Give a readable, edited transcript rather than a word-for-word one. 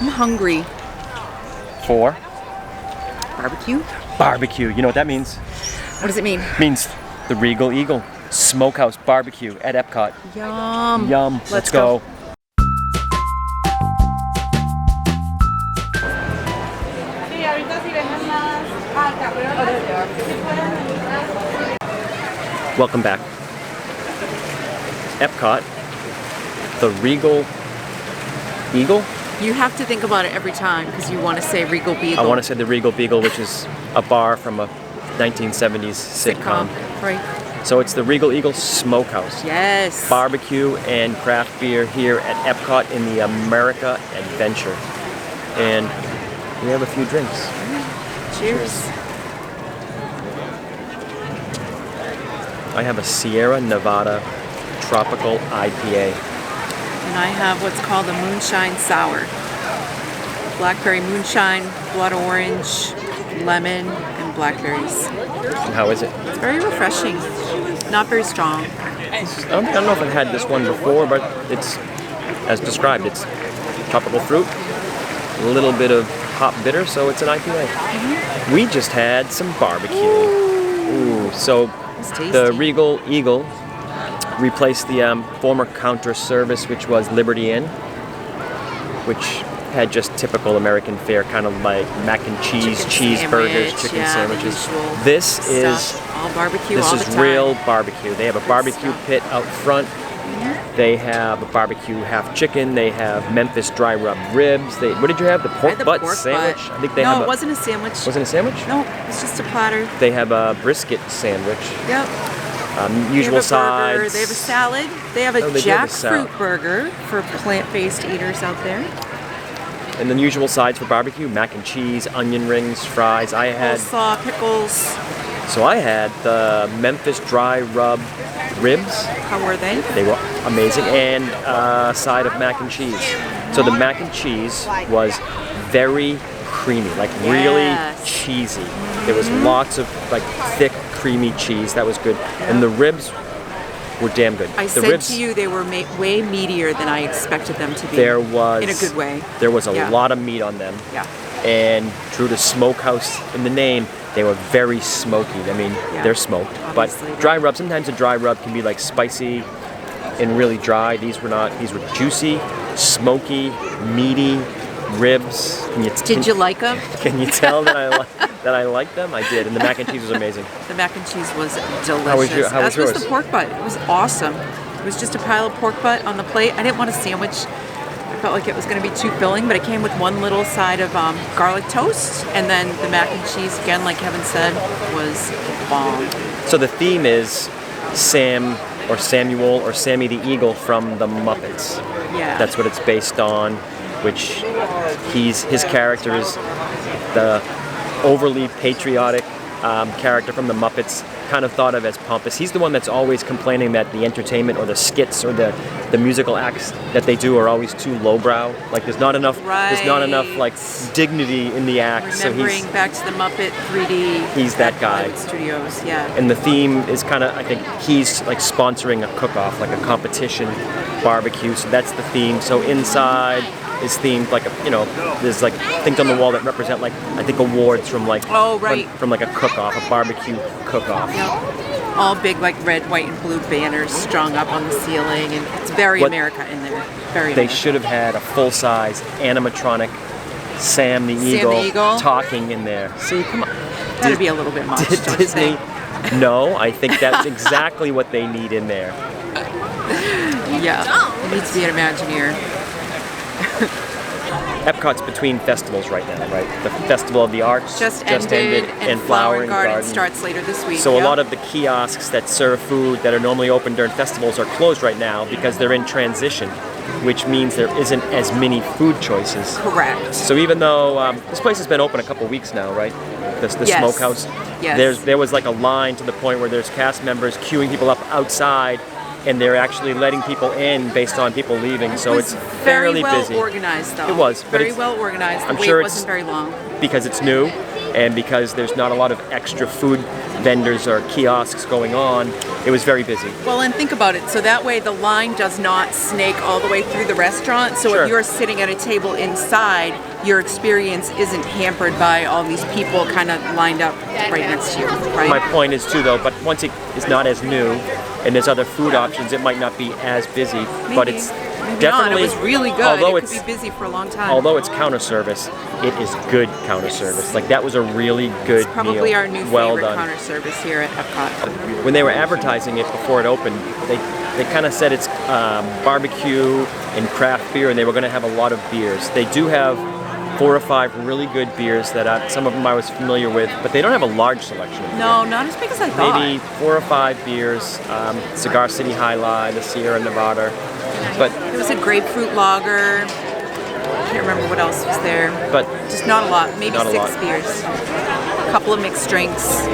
I'm hungry. For Barbecue? barbecue. You know what that means? What does it mean? It means the Regal Eagle Smokehouse Barbecue at EPCOT. Yum. Yum. Let's go. Welcome back. EPCOT, the Regal Eagle? You have to think about it every time because you want to say Regal Beagle. I want to say the Regal Beagle, which is a bar from a 1970s sitcom. Right. So it's the Regal Eagle Smokehouse. Yes. Barbecue and craft beer here at EPCOT in the America Adventure. And we have a few drinks. Cheers. I have a Sierra Nevada Tropical IPA. And I have what's called a moonshine sour. Blackberry moonshine, blood orange, lemon, and blackberries. And how is it? It's very refreshing. Not very strong. I don't know if I've had this one before, but it's, as described, it's tropical fruit, a little bit of hop bitter, so it's an IPA. Mm-hmm. We just had some barbecue. Ooh, so the Regal Eagle replaced the former counter service, which was Liberty Inn, which had just typical American fare, kind of like mac and cheese, cheeseburgers, chicken sandwiches. This is all barbecue. This all is the time. real barbecue. They have a barbecue pit out front. They have a barbecue half chicken. They have Memphis dry rub ribs. What did you have? The pork butt sandwich? I think they have it wasn't a sandwich. Wasn't a sandwich? No, it's just a platter. They have a brisket sandwich. Yep. Usual sides. They have a salad. They have a jackfruit burger for plant-based eaters out there. And then usual sides for barbecue: mac and cheese, onion rings, fries. I had coleslaw, pickles. So I had the Memphis dry rub ribs. How were they? They were amazing, and a side of mac and cheese. So the mac and cheese was very creamy, like really cheesy. There was lots of like thick, creamy cheese. That was good, and the ribs were damn good. I said to you they were way meatier than I expected them to be. There was, in a good way. There was a lot of meat on them. Yeah. And true to smokehouse in the name, they were very smoky. I mean, they're smoked, but dry rub. Sometimes a dry rub can be like spicy and really dry. These were not. These were juicy, smoky, meaty ribs. Did you like them? Can you tell that I liked them? I did, and the mac and cheese was amazing. The mac and cheese was delicious. How was yours? As was the pork butt. It was awesome. It was just a pile of pork butt on the plate. I didn't want a sandwich. I felt like it was going to be too filling, but it came with one little side of garlic toast, and then the mac and cheese, again, like Kevin said, was bomb. So the theme is Sam or Samuel or Sammy the Eagle from the Muppets. Yeah. That's what it's based on, which his character is the overly patriotic character from the Muppets, kind of thought of as pompous. He's the one that's always complaining that the entertainment or the skits or the musical acts that they do are always too lowbrow. Like there's not enough like dignity in the act. Remembering back to the Muppet 3D. He's that guy. Studios, yeah. And the theme is kind of, I think he's like sponsoring a cook-off, like a competition barbecue. So that's the theme. So inside is themed like there's like things on the wall that represent like I think awards from like from like a cook-off, a barbecue cook-off. Yep. All big like red, white, and blue banners strung up on the ceiling, and it's very America in there. Very. They America. should have had a full-size animatronic Sam the Eagle talking in there. See, come on. That'd be a little bit much. Disney. No, I think that's exactly what they need in there. Yeah, it needs to be an Imagineer. EPCOT's between festivals right now, right? The Festival of the Arts just ended, and Flower and Garden starts later this week. So a lot of the kiosks that serve food that are normally open during festivals are closed right now because they're in transition, which means there isn't as many food choices. Correct. So even though this place has been open a couple weeks now, right? The Smokehouse. Yes. There was like a line to the point where there's cast members queuing people up outside, and they're actually letting people in based on people leaving, so it's fairly busy. Very well organized, though. It was. Very well organized. The wait wasn't very long. Because it's new, and because there's not a lot of extra food vendors or kiosks going on, it was very busy. Well, and think about it. So that way the line does not snake all the way through the restaurant. So Sure. if you're sitting at a table inside, your experience isn't hampered by all these people kind of lined up right next to you, right? My point is too, though, but once it is not as new and there's other food options, it might not be as busy, but it's Maybe definitely, not. It was really good. although It could it's be busy for a long time. although it's counter service, it is good counter service. Like that was a really good It's probably meal. our new well favorite done. counter service here at EPCOT. When they were advertising it before it opened, they kind of said it's barbecue and craft beer, and they were going to have a lot of beers. They do have 4 or 5 really good beers that some of them I was familiar with, but they don't have a large selection of beer. No, not as big as I thought. Maybe 4 or 5 beers, Cigar City High Life, the Sierra Nevada, but There was a grapefruit lager. I can't remember what else was there. but Just not a lot. Maybe Not a 6 lot. beers. A couple of mixed drinks.